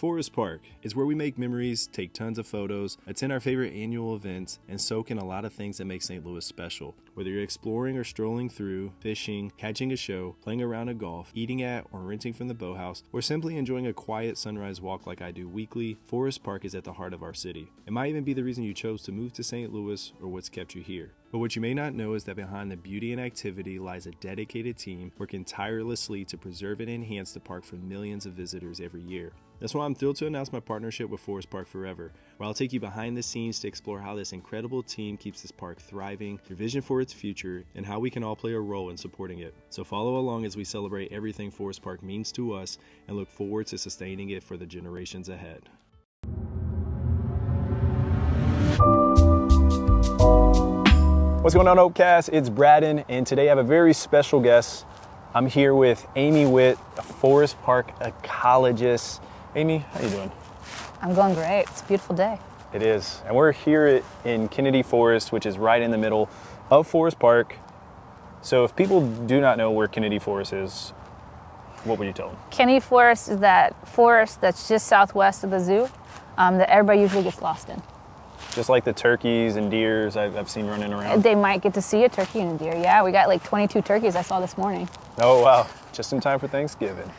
Forest Park is where we make memories, take tons of photos, attend our favorite annual events, and soak in a lot of things that make St. Louis special. Whether you're exploring or strolling through, fishing, catching a show, playing a round of golf, eating at or renting from the boathouse, or simply enjoying a quiet sunrise walk like I do weekly, Forest Park is at the heart of our city. It might even be the reason you chose to move to St. Louis or what's kept you here. But what you may not know is that behind the beauty and activity lies a dedicated team working tirelessly to preserve and enhance the park for millions of visitors every year. That's why I'm thrilled to announce my partnership with Forest Park Forever, where I'll take you behind the scenes to explore how this incredible team keeps this park thriving, their vision for its future, and how we can all play a role in supporting it. So follow along as we celebrate everything Forest Park means to us and look forward to sustaining it for the generations ahead. What's going on, Oakcast? It's Braden, and today I have a very special guest. I'm here with Amy Witt, a Forest Park ecologist. Amy, how you doing? I'm going great. It's a beautiful day. It is. And we're here in Kennedy Forrest, which is right in the middle of Forest Park. So if people do not know where Kennedy Forrest is, what would you tell them? Kennedy Forrest is that forest that's just southwest of the zoo that everybody usually gets lost in. Just like the turkeys and deers I've seen running around. They might get to see a turkey and a deer. Yeah, we got like 22 turkeys I saw this morning. Oh, wow. Just in time for Thanksgiving.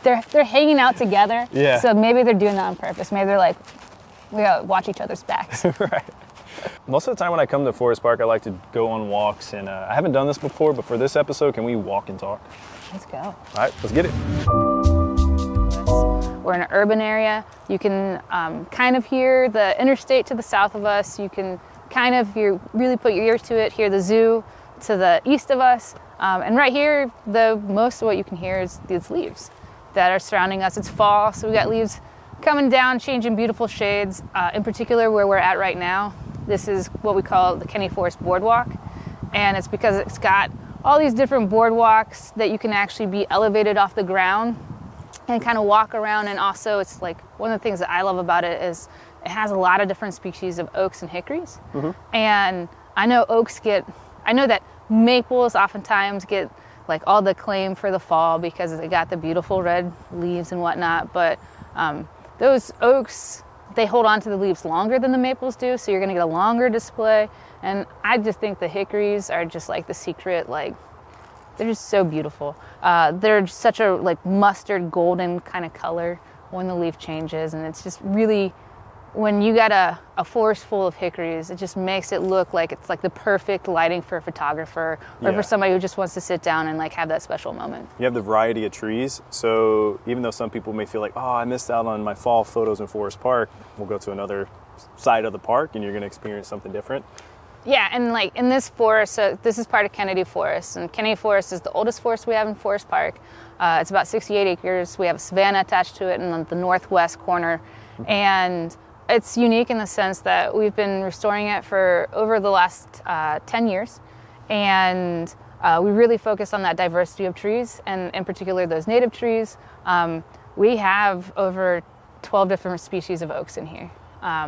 They're hanging out together. Yeah. So maybe they're doing that on purpose. Maybe they're like, we gotta watch each other's backs. Right. Most of the time when I come to Forest Park, I like to go on walks, and I haven't done this before, but for this episode, can we walk and talk? Let's go. All right, let's get it. We're in an urban area. You can kind of hear the interstate to the south of us. You can kind of, if you really put your ears to it, hear the zoo to the east of us. And right here, most of what you can hear is these leaves that are surrounding us. It's fall, so we got leaves coming down, changing beautiful shades. In particular, where we're at right now, this is what we call the Kennedy Forrest Boardwalk. And it's because it's got all these different boardwalks that you can actually be elevated off the ground and kind of walk around. And also, it's like one of the things that I love about it is it has a lot of different species of oaks and hickories. Mm-hmm. And I know that maples oftentimes get like all the acclaim for the fall because they got the beautiful red leaves and whatnot, but those oaks, they hold on to the leaves longer than the maples do, so you're going to get a longer display. And I just think the hickories are just like the secret, like they're just so beautiful. They're such a like mustard golden kind of color when the leaf changes, and it's just really, when you got a forest full of hickories, it just makes it look like it's like the perfect lighting for a photographer or for somebody who just wants to sit down and like have that special moment. You have the variety of trees, so even though some people may feel like, oh, I missed out on my fall photos in Forest Park, we'll go to another side of the park and you're going to experience something different. Yeah, and like in this forest, so this is part of Kennedy Forest, and Kennedy Forest is the oldest forest we have in Forest Park. It's about 68 acres. We have a savanna attached to it in the northwest corner, and it's unique in the sense that we've been restoring it for over the last 10 years, and we really focus on that diversity of trees, and in particular those native trees. We have over 12 different species of oaks in here.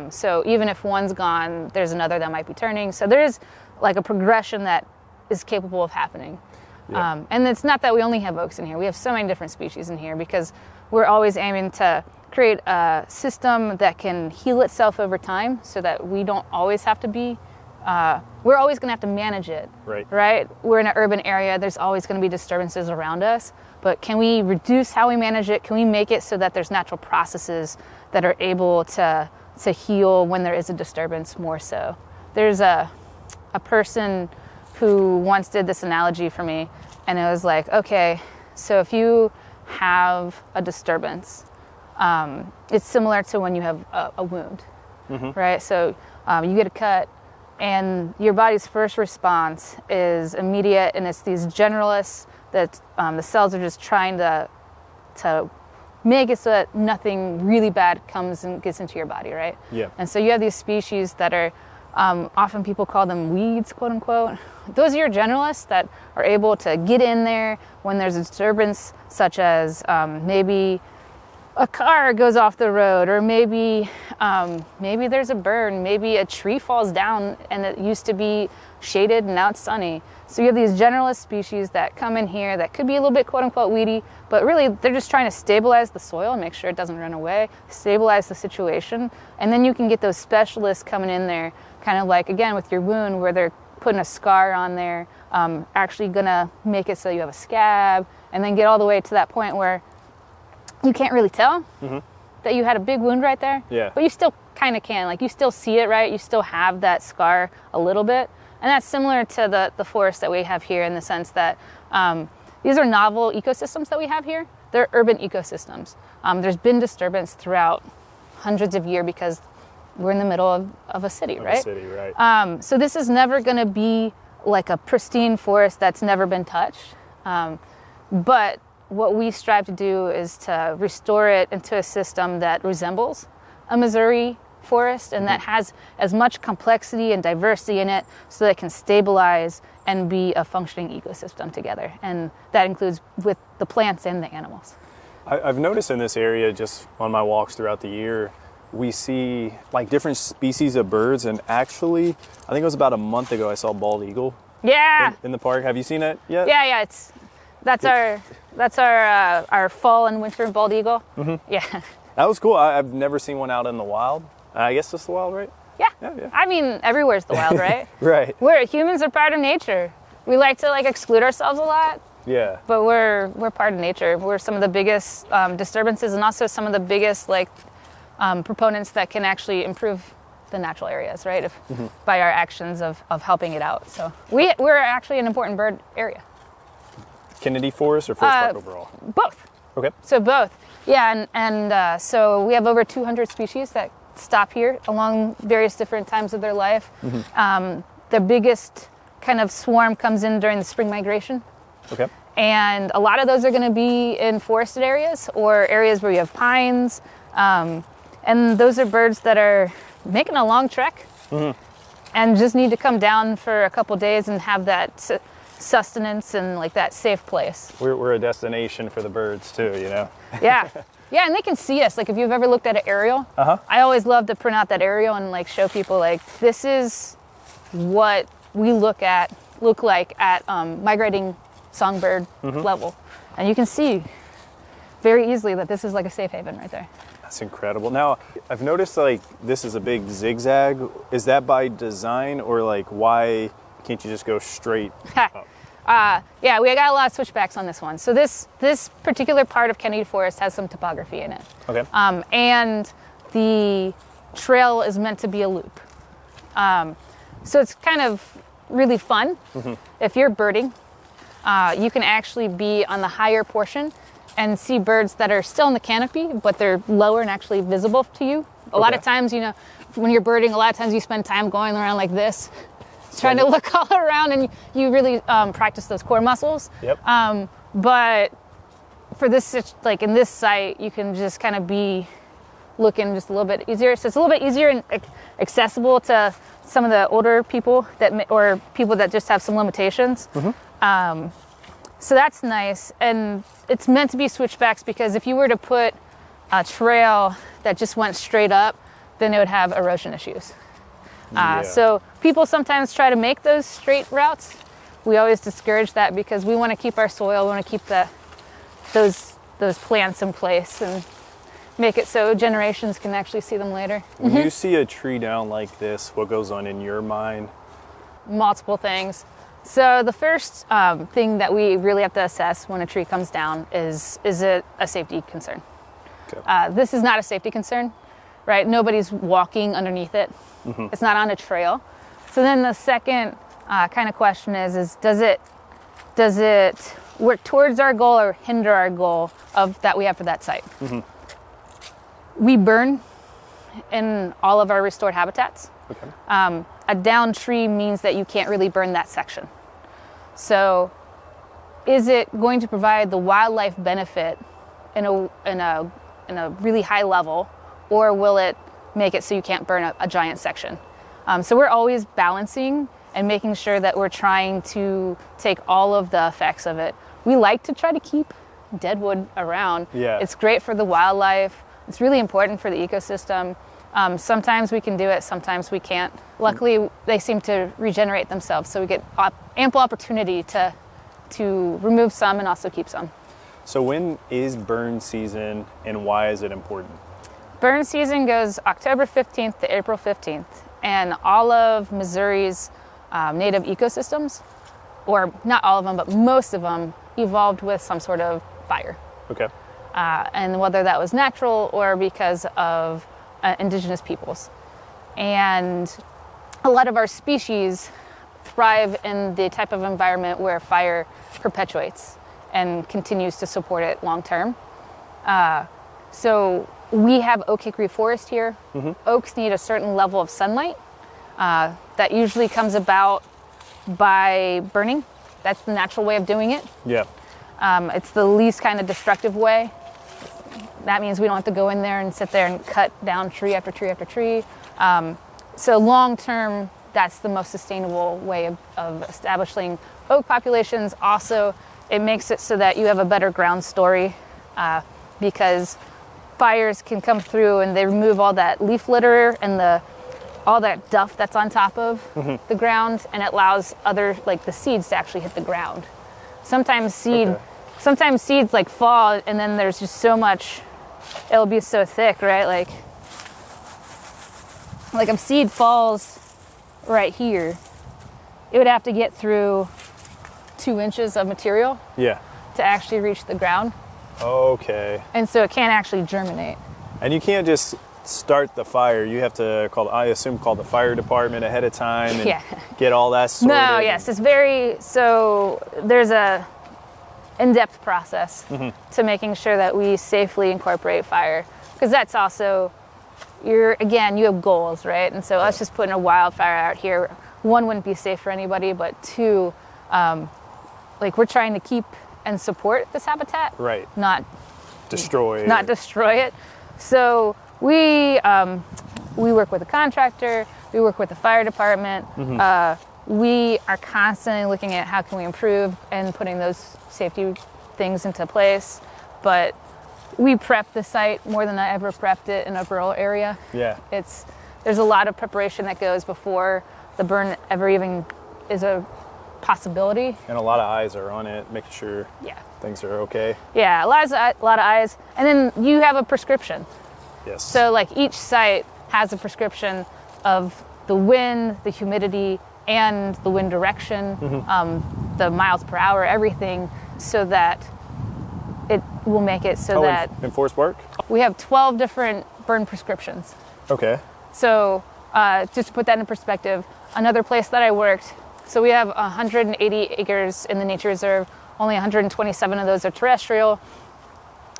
So even if one's gone, there's another that might be turning. So there is like a progression that is capable of happening. Yeah. And it's not that we only have oaks in here. We have so many different species in here because we're always aiming to create a system that can heal itself over time so that we don't always have to be, we're always going to have to manage it, right? We're in an urban area. There's always going to be disturbances around us. But can we reduce how we manage it? Can we make it so that there's natural processes that are able to heal when there is a disturbance more so? There's a person who once did this analogy for me, and it was like, okay, so if you have a disturbance, it's similar to when you have a wound, right? So you get a cut, and your body's first response is immediate, and it's these generalists that the cells are just trying to make it so that nothing really bad comes and gets into your body, right? Yeah. And so you have these species that are, often people call them weeds, quote unquote. Those are your generalists that are able to get in there when there's a disturbance, such as maybe a car goes off the road, or maybe Maybe there's a burn. Maybe a tree falls down and it used to be shaded and now it's sunny. So you have these generalist species that come in here that could be a little bit quote unquote weedy, but really they're just trying to stabilize the soil and make sure it doesn't run away, stabilize the situation. And then you can get those specialists coming in there, kind of like, again, with your wound where they're putting a scar on there, actually gonna make it so you have a scab, and then get all the way to that point where you can't really tell that you had a big wound right there. Yeah. But you still kind of can. Like, you still see it, right? You still have that scar a little bit. And that's similar to the forest that we have here in the sense that these are novel ecosystems that we have here. They're urban ecosystems. There's been disturbance throughout hundreds of years because we're in the middle of a city, right? A city, right. So this is never going to be like a pristine forest that's never been touched. But what we strive to do is to restore it into a system that resembles a Missouri forest and that has as much complexity and diversity in it so that it can stabilize and be a functioning ecosystem together. And that includes with the plants and the animals. I've noticed in this area, just on my walks throughout the year, we see like different species of birds. And actually, I think it was about a month ago, I saw bald eagle. Yeah. In the park. Have you seen it yet? Yeah. That's our fall and winter bald eagle. Yeah. That was cool. I've never seen one out in the wild. I guess it's the wild, right? Yeah. I mean, everywhere's the wild, right? Right. Humans are part of nature. We like to exclude ourselves a lot. Yeah. But we're part of nature. We're some of the biggest disturbances and also some of the biggest proponents that can actually improve the natural areas, right? By our actions of helping it out. So we're actually an important bird area. Kennedy Forrest or Forest Park overall? Both. Okay. So both. Yeah, and so we have over 200 species that stop here along various different times of their life. The biggest kind of swarm comes in during the spring migration. Okay. And a lot of those are going to be in forested areas or areas where you have pines. And those are birds that are making a long trek and just need to come down for a couple days and have that sustenance and that safe place. We're a destination for the birds too, you know? Yeah. Yeah, and they can see us. If you've ever looked at an aerial, I always love to print out that aerial and show people this is what we look like at migrating songbird level. And you can see very easily that this is a safe haven right there. That's incredible. Now, I've noticed this is a big zigzag. Is that by design or why can't you just go straight up? Yeah, we got a lot of switchbacks on this one. So this particular part of Kennedy Forest has some topography in it. Okay. And the trail is meant to be a loop. So it's kind of really fun. If you're birding, you can actually be on the higher portion and see birds that are still in the canopy, but they're lower and actually visible to you. A lot of times, when you're birding, a lot of times you spend time going around like this, trying to look all around, and you really practice those core muscles. Yep. But for this, in this site, you can just kind of be looking just a little bit easier. So it's a little bit easier and accessible to some of the older people or people that just have some limitations. So that's nice. And it's meant to be switchbacks because if you were to put a trail that just went straight up, then it would have erosion issues. So people sometimes try to make those straight routes. We always discourage that because we want to keep our soil, we want to keep those plants in place and make it so generations can actually see them later. When you see a tree down like this, what goes on in your mind? Multiple things. So the first thing that we really have to assess when a tree comes down is it a safety concern? Okay. This is not a safety concern, right? Nobody's walking underneath it. It's not on a trail. So then the second kind of question is does it work towards our goal or hinder our goal that we have for that site? We burn in all of our restored habitats. Okay. A down tree means that you can't really burn that section. So is it going to provide the wildlife benefit in a really high level, or will it make it so you can't burn a giant section? So we're always balancing and making sure that we're trying to take all of the effects of it. We like to try to keep deadwood around. Yeah. It's great for the wildlife. It's really important for the ecosystem. Sometimes we can do it, sometimes we can't. Luckily, they seem to regenerate themselves, so we get ample opportunity to remove some and also keep some. So when is burn season and why is it important? Burn season goes October 15th to April 15th, and all of Missouri's native ecosystems, or not all of them, but most of them, evolved with some sort of fire. Okay. And whether that was natural or because of indigenous peoples. And a lot of our species thrive in the type of environment where fire perpetuates and continues to support it long term. So we have oak hickory forest here. Mm-hmm. Oaks need a certain level of sunlight that usually comes about by burning. That's the natural way of doing it. Yeah. It's the least kind of destructive way. That means we don't have to go in there and sit there and cut down tree after tree after tree. So long term, that's the most sustainable way of establishing oak populations. Also, it makes it so that you have a better ground story because fires can come through and they remove all that leaf litter and all that duff that's on top of the ground, and it allows the seeds to actually hit the ground. Sometimes seeds like fall and then there's just so much, it'll be so thick, right? Like if seed falls right here, it would have to get through 2 inches of material to actually reach the ground. Okay. And so it can't actually germinate. And you can't just start the fire. You have to call the fire department ahead of time and get all that sorted. No, yes, it's there's a in-depth process to making sure that we safely incorporate fire, because that's also you have goals, right? And so us just putting a wildfire out here, one, wouldn't be safe for anybody, but two, we're trying to keep and support this habitat, right? Not destroy it. So we work with a contractor, we work with the fire department. We are constantly looking at how can we improve and putting those safety things into place. But we prep the site more than I ever prepped it in a rural area. Yeah. There's a lot of preparation that goes before the burn ever even is a possibility. And a lot of eyes are on it, making sure things are okay. Yeah, a lot of eyes. And then you have a prescription. Yes. So each site has a prescription of the wind, the humidity, and the wind direction, the miles per hour, everything, so that it will make it so that... in Forest Park? We have 12 different burn prescriptions. Okay. So just to put that in perspective, another place that I worked, so we have 180 acres in the nature reserve, only 127 of those are terrestrial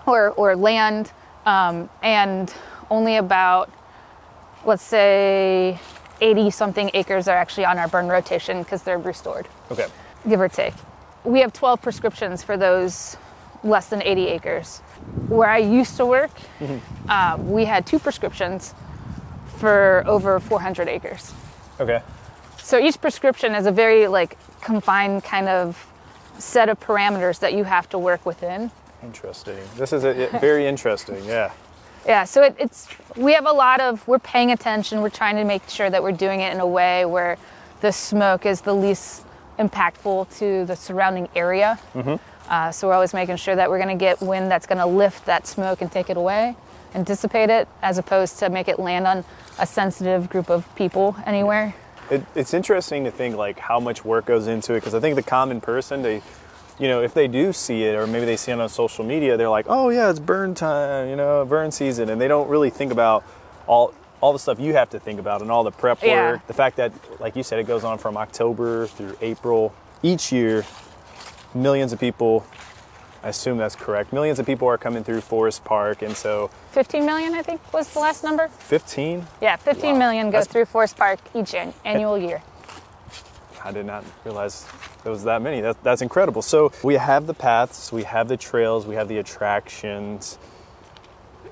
or land, and only about, let's say, 80-something acres are actually on our burn rotation because they're restored. Okay. Give or take. We have 12 prescriptions for those less than 80 acres. Where I used to work, we had 2 prescriptions for over 400 acres. Okay. So each prescription is a very confined kind of set of parameters that you have to work within. Interesting. This is very interesting, yeah. Yeah, so we're paying attention. We're trying to make sure that we're doing it in a way where the smoke is the least impactful to the surrounding area. So we're always making sure that we're going to get wind that's going to lift that smoke and take it away and dissipate it, as opposed to make it land on a sensitive group of people anywhere. It's interesting to think how much work goes into it, because I think the common person, if they do see it, or maybe they see it on social media, they're like, oh yeah, it's burn time, burn season. And they don't really think about all the stuff you have to think about and all the prep work. Yeah. The fact that, like you said, it goes on from October through April. Each year, millions of people, I assume that's correct, millions of people are coming through Forest Park. And so 15 million, I think, was the last number. 15? Yeah, 15 million go through Forest Park each annual year. I did not realize there was that many. That's incredible. So we have the paths, we have the trails, we have the attractions,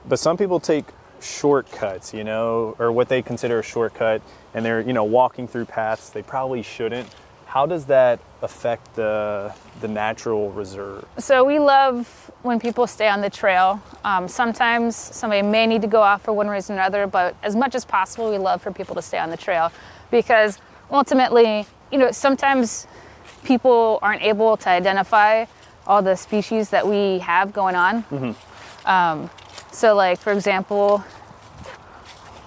but some people take shortcuts, or what they consider a shortcut, and they're, walking through paths they probably shouldn't. How does that affect the natural reserve? So we love when people stay on the trail. Sometimes somebody may need to go off for one reason or another, but as much as possible, we love for people to stay on the trail because ultimately, sometimes people aren't able to identify all the species that we have going on. So like, for example,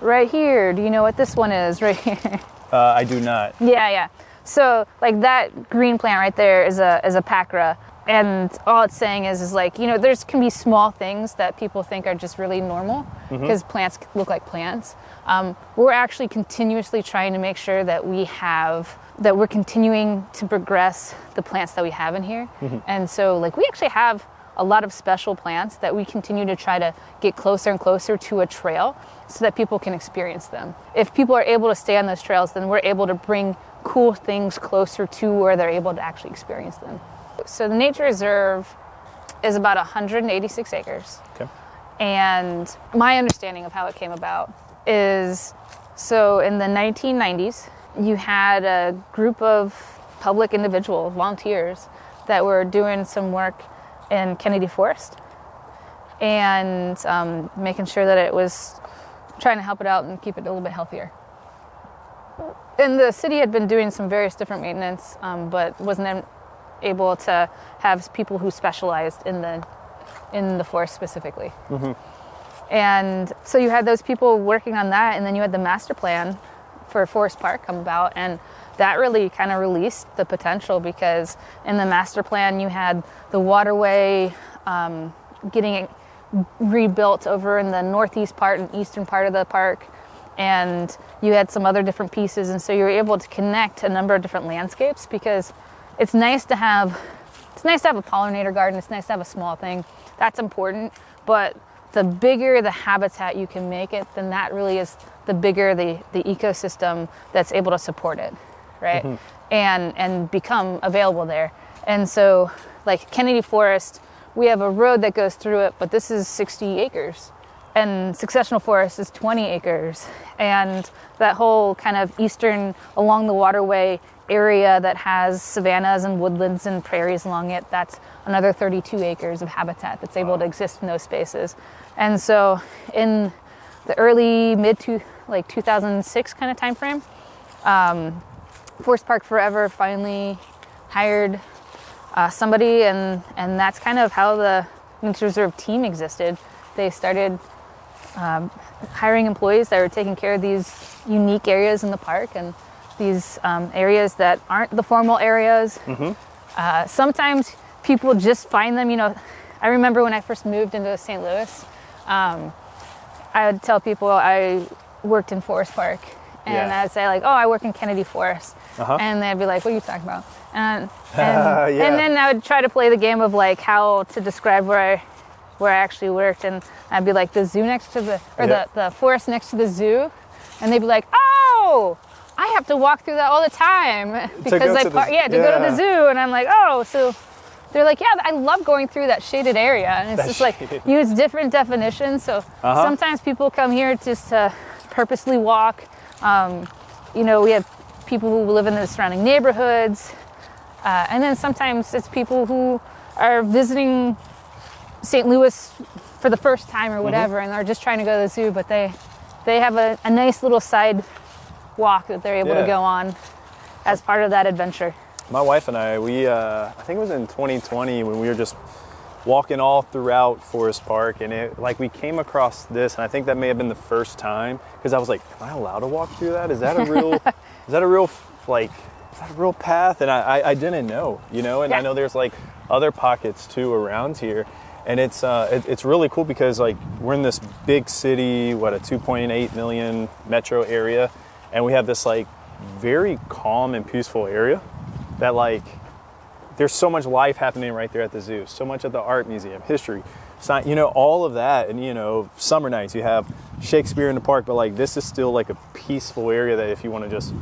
right here, do you know what this one is right here? I do not. Yeah. So like that green plant right there is a pacra. And all it's saying is like, there's can be small things that people think are just really normal because plants look like plants. We're actually continuously trying to make sure that we're continuing to progress the plants that we have in here. And so like we actually have a lot of special plants that we continue to try to get closer and closer to a trail so that people can experience them. If people are able to stay on those trails, then we're able to bring cool things closer to where they're able to actually experience them. So the nature reserve is about 186 acres. Okay. And my understanding of how it came about is, so in the 1990s, you had a group of public individual volunteers that were doing some work in Kennedy Forrest and making sure that it was trying to help it out and keep it a little bit healthier. And the city had been doing some various different maintenance, but wasn't able to have people who specialized in the forest specifically. And so you had those people working on that, and then you had the master plan for Forest Park come about, and that really kind of released the potential because in the master plan you had the waterway getting rebuilt over in the northeast part and eastern part of the park, and you had some other different pieces, and so you were able to connect a number of different landscapes because it's nice to have a pollinator garden, it's nice to have a small thing, that's important, but the bigger the habitat you can make it, then that really is the bigger the ecosystem that's able to support it, right? And become available there. And so like Kennedy Forest, we have a road that goes through it, but this is 60 acres. And successional forest is 20 acres. And that whole kind of eastern along the waterway area that has savannas and woodlands and prairies along it, that's another 32 acres of habitat that's able to exist in those spaces. And so in the early mid to like 2006 kind of time frame, Forest Park Forever finally hired somebody, and that's kind of how the Nature Reserve team existed. They started hiring employees that were taking care of these unique areas in the park and these areas that aren't the formal areas. Sometimes people just find them, I remember when I first moved into St. Louis, I would tell people I worked in Forest Park, and I'd say like, oh, I work in Kennedy Forest. And they'd be like, what are you talking about? And then I would try to play the game of like how to describe where I actually worked, and I'd be like the zoo next to the forest next to the zoo, and they'd be like, oh, I have to walk through that all the time because to go to the zoo, and I'm like, oh, so they're like, yeah, I love going through that shaded area, and it's just like use different definitions. So sometimes people come here just to purposely walk. We have people who live in the surrounding neighborhoods, and then sometimes it's people who are visiting St. Louis for the first time or whatever, and they're just trying to go to the zoo, but they have a nice little side walk that they're able to go on as part of that adventure. My wife and I think it was in 2020 when we were just walking all throughout Forest Park, and we came across this, and I think that may have been the first time, because I was like, am I allowed to walk through that? Is that a real path? And I didn't know, and I know there's like other pockets too around here. And it's really cool because like we're in this big city, a 2.8 million metro area, and we have this like very calm and peaceful area that like there's so much life happening right there at the zoo, so much at the art museum, history, science, all of that. And summer nights you have Shakespeare in the park, but like this is still like a peaceful area that if you want to just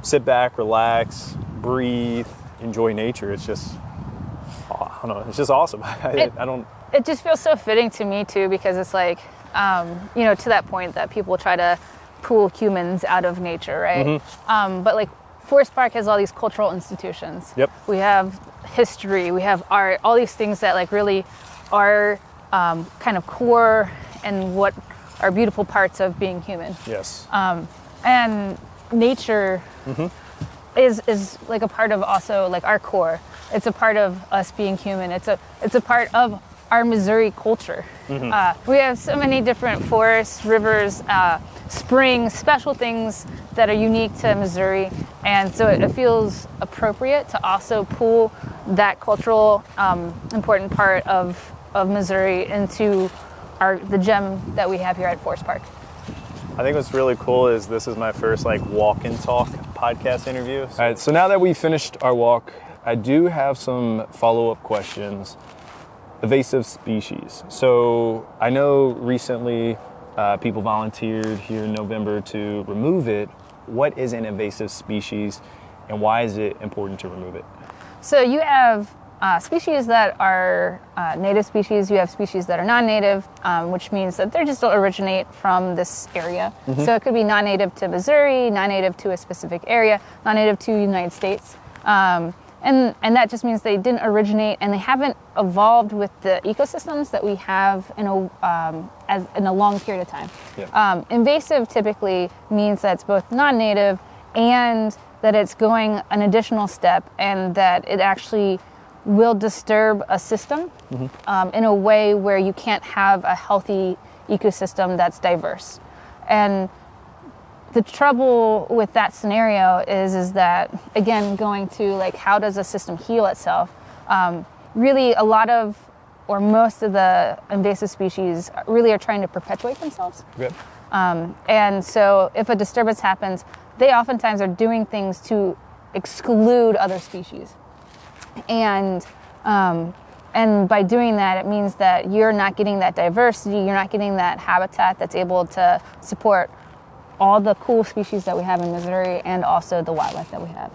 sit back, relax, breathe, enjoy nature, it's just, I don't know, it's just awesome. It just feels so fitting to me too, because it's like, to that point that people try to pull humans out of nature, right? But like Forest Park has all these cultural institutions. Yep. We have history, we have art, all these things that like really are kind of core and what are beautiful parts of being human. Yes. And nature is like a part of also like our core. It's a part of us being human. It's a part of our Missouri culture. We have so many different forests, rivers, springs, special things that are unique to Missouri, and so it feels appropriate to also pull that cultural important part of Missouri into the gem that we have here at Forest Park. I think what's really cool is this is my first like walk and talk podcast interview. All right, so now that we finished our walk, I do have some follow-up questions. Invasive species. So I know recently people volunteered here in November to remove it. What is an invasive species and why is it important to remove it? So you have species that are native species, you have species that are non-native, which means that they just don't originate from this area. So it could be non-native to Missouri, non-native to a specific area, non-native to the United States. And that just means they didn't originate and they haven't evolved with the ecosystems that we have in a long period of time. Yeah. Invasive typically means that it's both non-native and that it's going an additional step and that it actually will disturb a system in a way where you can't have a healthy ecosystem that's diverse. And the trouble with that scenario is that, again, going to like how does a system heal itself, really a lot of or most of the invasive species really are trying to perpetuate themselves. Yep. And so if a disturbance happens, they oftentimes are doing things to exclude other species. And by doing that, it means that you're not getting that diversity, you're not getting that habitat that's able to support all the cool species that we have in Missouri and also the wildlife that we have.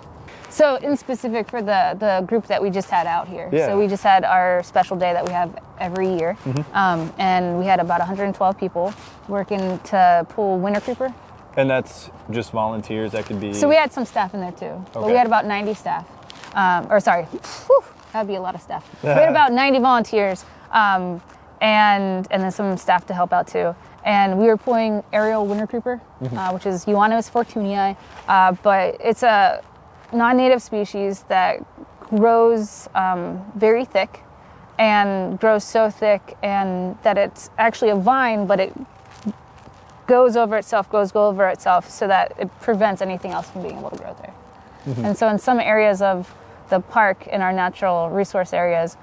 So in specific for the group that we just had out here. Yeah. So we just had our special day that we have every year. And we had about 112 people working to pull winter creeper. And that's just volunteers that could be... So we had some staff in there too. But we had about 90 staff. That'd be a lot of staff. We had about 90 volunteers and then some staff to help out too. And we were pulling aerial winter creeper, which is Euonymus fortunii, but it's a non-native species that grows very thick and grows so thick and that it's actually a vine, but it goes over itself so that it prevents anything else from being able to grow there. And so in some areas of the park, in our natural resource areas,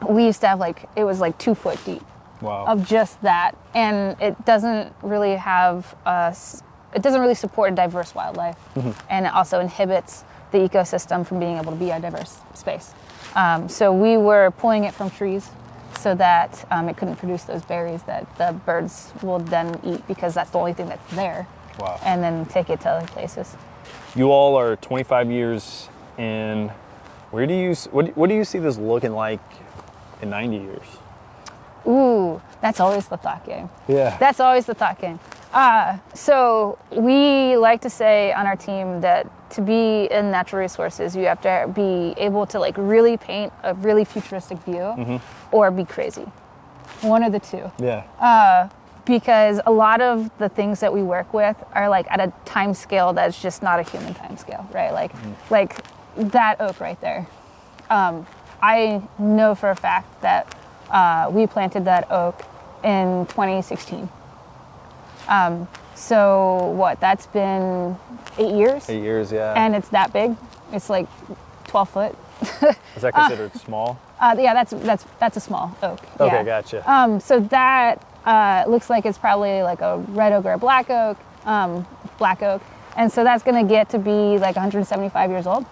we used to have it was 2 foot deep. Wow. Of just that, and it doesn't really support diverse wildlife, and it also inhibits the ecosystem from being able to be a diverse space. So we were pulling it from trees so that it couldn't produce those berries that the birds will then eat because that's the only thing that's there. Wow. And then take it to other places. You all are 25 years in. What do you see this looking like in 90 years? Ooh, that's always the thought game. Yeah. That's always the thought game. So we like to say on our team that to be in natural resources, you have to be able to really paint a really futuristic view or be crazy. One of the two. Yeah. Because a lot of the things that we work with are at a time scale that's just not a human time scale, right? Like that oak right there. I know for a fact that we planted that oak in 2016. So what? That's been 8 years. 8 years, yeah. And it's that big. It's 12 foot. Is that considered small? Yeah, that's a small oak. Okay, yeah. gotcha. So that looks like it's probably a red oak or a black oak. And so that's going to get to be 175 years old.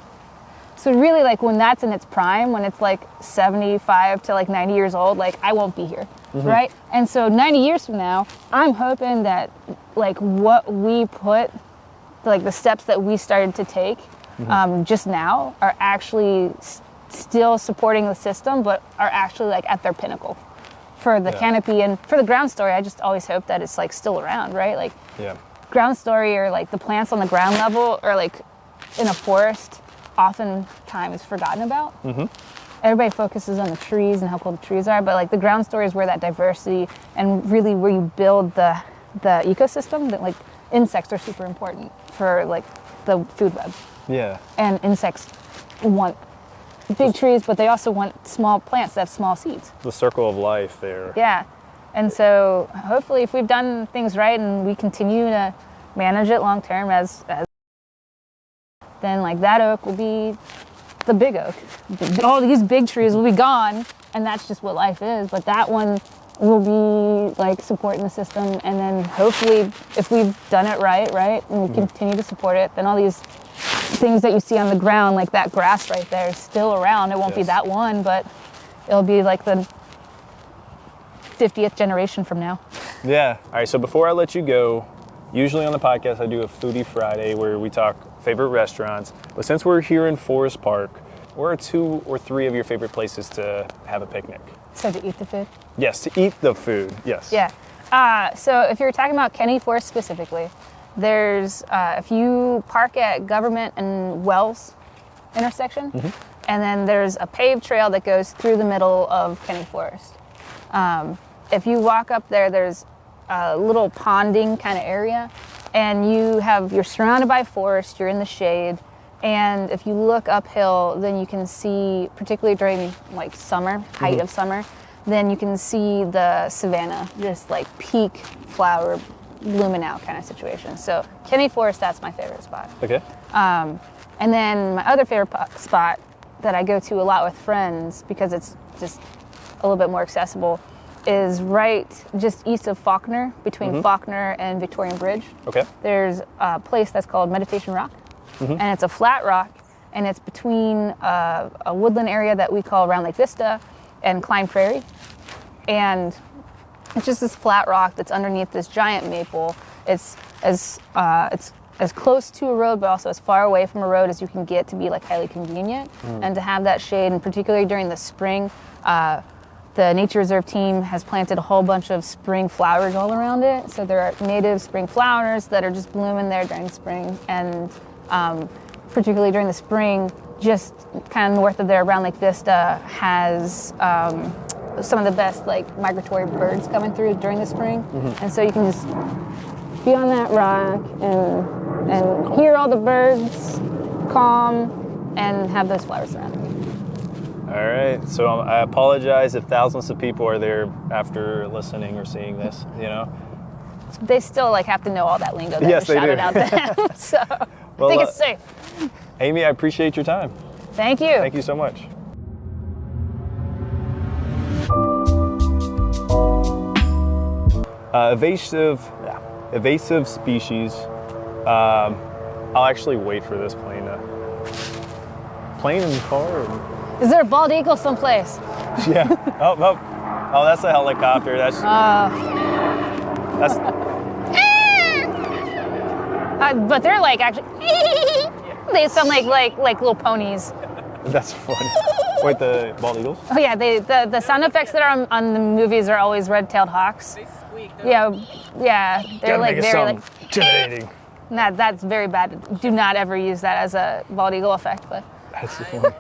So really, when that's in its prime, when it's 75 to 90 years old, I won't be here, right? And so 90 years from now, I'm hoping that what we put, the steps that we started to take just now are actually still supporting the system, but are actually at their pinnacle for the canopy and for the ground story. I just always hope that it's still around, right? Yeah. Ground story or the plants on the ground level are in a forest oftentimes forgotten about. Everybody focuses on the trees and how cool the trees are, but like the ground story is where that diversity and really where you build the ecosystem. That like insects are super important for like the food web. Yeah. And insects want big trees, but they also want small plants that have small seeds. The circle of life there. Yeah. And so hopefully if we've done things right and we continue to manage it long term as then like that oak will be the big oak. All these big trees will be gone, and that's just what life is. But that one will be like supporting the system, and then hopefully if we've done it right, and we continue to support it, then all these things that you see on the ground, like that grass right there, is still around. It won't be that one, but it'll be like the 50th generation from now. Yeah. All right, so before I let you go, usually on the podcast I do a Foodie Friday where we talk favorite restaurants. But since we're here in Forest Park, where are 2 or 3 of your favorite places to have a picnic? So to eat the food? Yes, to eat the food, yes. Yeah. So if you're talking about Kennedy Forrest specifically, there's, if you park at Government and Wells intersection, and then there's a paved trail that goes through the middle of Kennedy Forrest. If you walk up there, there's a little ponding kind of area, and you're surrounded by forest, you're in the shade, and if you look uphill, then you can see, particularly during like summer, height of summer, then you can see the savanna, just like peak flower blooming out kind of situation. So Kennedy Forest, that's my favorite spot. Okay. And then my other favorite spot that I go to a lot with friends, because it's just a little bit more accessible, is right just east of Faulkner, between Faulkner and Victorian Bridge. Okay. There's a place that's called Meditation Rock, and it's a flat rock, and it's between a woodland area that we call Round Lake Vista and Klein Prairie, and it's just this flat rock that's underneath this giant maple. It's as close to a road, but also as far away from a road as you can get to be like highly convenient, and to have that shade, and particularly during the spring. The Nature Reserve team has planted a whole bunch of spring flowers all around it. So there are native spring flowers that are just blooming there during spring. And particularly during the spring, just kind of north of there, around Lake Vista has some of the best like migratory birds coming through during the spring. And so you can just be on that rock and hear all the birds, calm, and have those flowers around you. All right, so I apologize if thousands of people are there after listening or seeing this, you know? They still like have to know all that lingo that Yes, we they shouted do. out to them. So Well, I think it's safe. Amy, I appreciate your time. Thank you. Thank you so much. Evasive species. I'll actually wait for this plane in the car. Is there a bald eagle someplace? Yeah. Oh, that's a helicopter. That's but they're like actually. They sound like little ponies. that's funny. Wait, the bald eagles? Oh yeah, the sound effects that are on the movies are always red-tailed hawks. They squeak. Yeah. They're Gotta like make it very sound like. intimidating. That's very bad. Do not ever use that as a bald eagle effect. But That's the point.